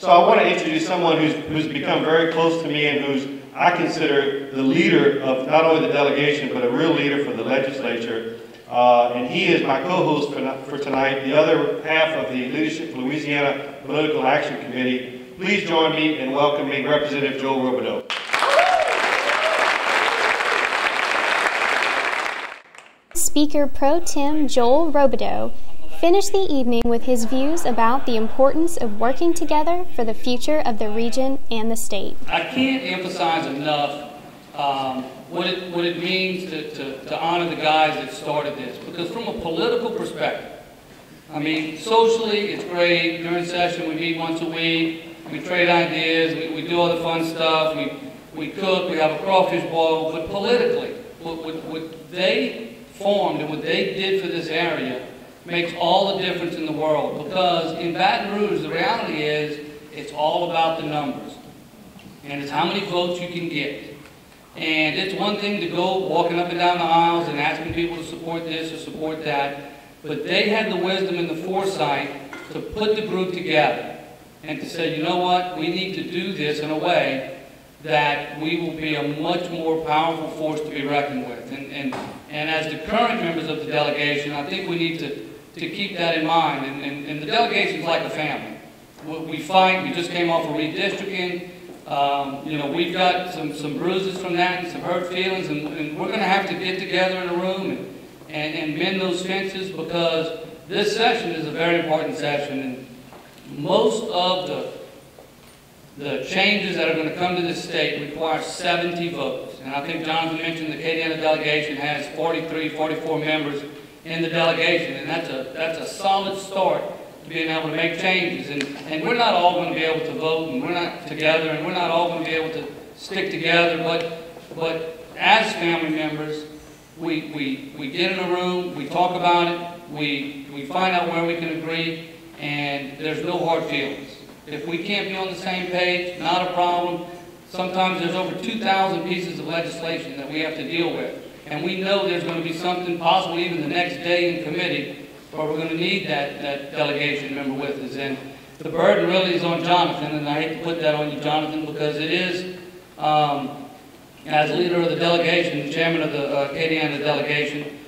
So I want to introduce someone who's become very close to me and who's I consider the leader of not only the delegation, but a real leader for the legislature. And he is my co-host for tonight, the other half of the Leadership Louisiana Political Action Committee. Please join me in welcoming Representative Joel Robideaux. Speaker Pro Tem Joel Robideaux finished the evening with his views about the importance of working together for the future of the region and the state. I can't emphasize enough what it means to honor the guys that started this, because from a political perspective, I mean, socially it's great. During session we meet once a week, we trade ideas, we do all the fun stuff, we cook, we have a crawfish boil, but politically, what they formed and what they did for this area makes all the difference in the world, because in Baton Rouge the reality is it's all about the numbers and it's how many votes you can get. And it's one thing to go walking up and down the aisles and asking people to support this or support that, but they had the wisdom and the foresight to put the group together and to say, you know what, we need to do this in a way that we will be a much more powerful force to be reckoned with. And as the current members of the delegation, I think we need to keep that in mind. And the delegation is like a family. We fight. We just came off of redistricting. You know, we've got some bruises from that and some hurt feelings, and we're going to have to get together in a room and mend those fences, because this session is a very important session, and most of the changes that are going to come to this state require 70 votes. And I think Jonathan mentioned the Acadiana delegation has 43, 44 members in the delegation, and that's a solid start to being able to make changes. And we're not all going to be able to vote, and we're not together, and we're not all going to be able to stick together, but as family members, we get in a room, we talk about it, we find out where we can agree, and there's no hard feelings. If we can't be on the same page, not a problem. Sometimes there's over 2,000 pieces of legislation that we have to deal with. And we know there's going to be something, possibly even the next day in committee, where we're going to need that delegation member with us. And the burden really is on Jonathan, and I hate to put that on you, Jonathan, because it is, as leader of the delegation, chairman of the Acadiana delegation,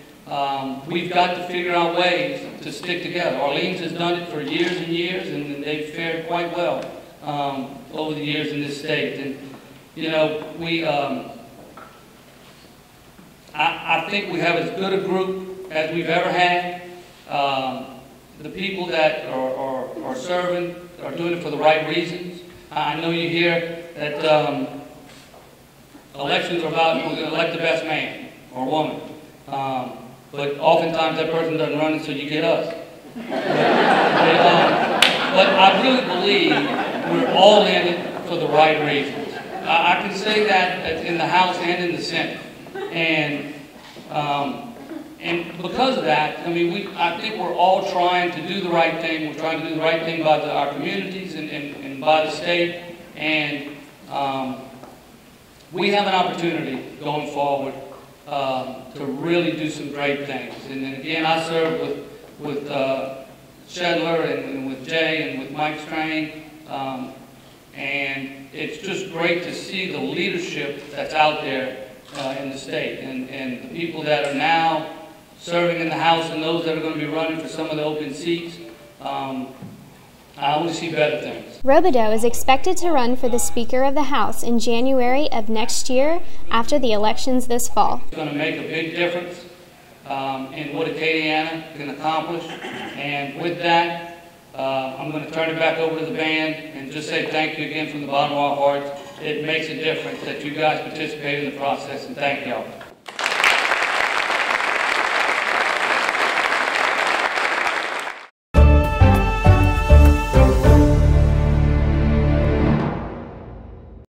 we've got to figure out ways to stick together. Orleans has done it for years and years, and they've fared quite well over the years in this state. And you know, I think we have as good a group as we've ever had. The people that are serving are doing it for the right reasons. I know you hear that elections are about who's going to elect the best man or woman. But oftentimes that person doesn't run until you get us. But I really believe we're all in it for the right reasons. I can say that in the House and in the Senate. And because of that, I mean, I think we're all trying to do the right thing. We're trying to do the right thing by our communities and by the state. And we have an opportunity going forward to really do some great things. And then again, I serve with Shedler and with Jay and with Mike Strain, and it's just great to see the leadership that's out there in the state, and the people that are now serving in the House and those that are going to be running for some of the open seats. I want to see better things. Robideaux is expected to run for the Speaker of the House in January of next year after the elections this fall. It's going to make a big difference in what Acadiana can accomplish. And with that, I'm going to turn it back over to the band and just say thank you again from the bottom of our hearts. It makes a difference that you guys participate in the process, and thank y'all.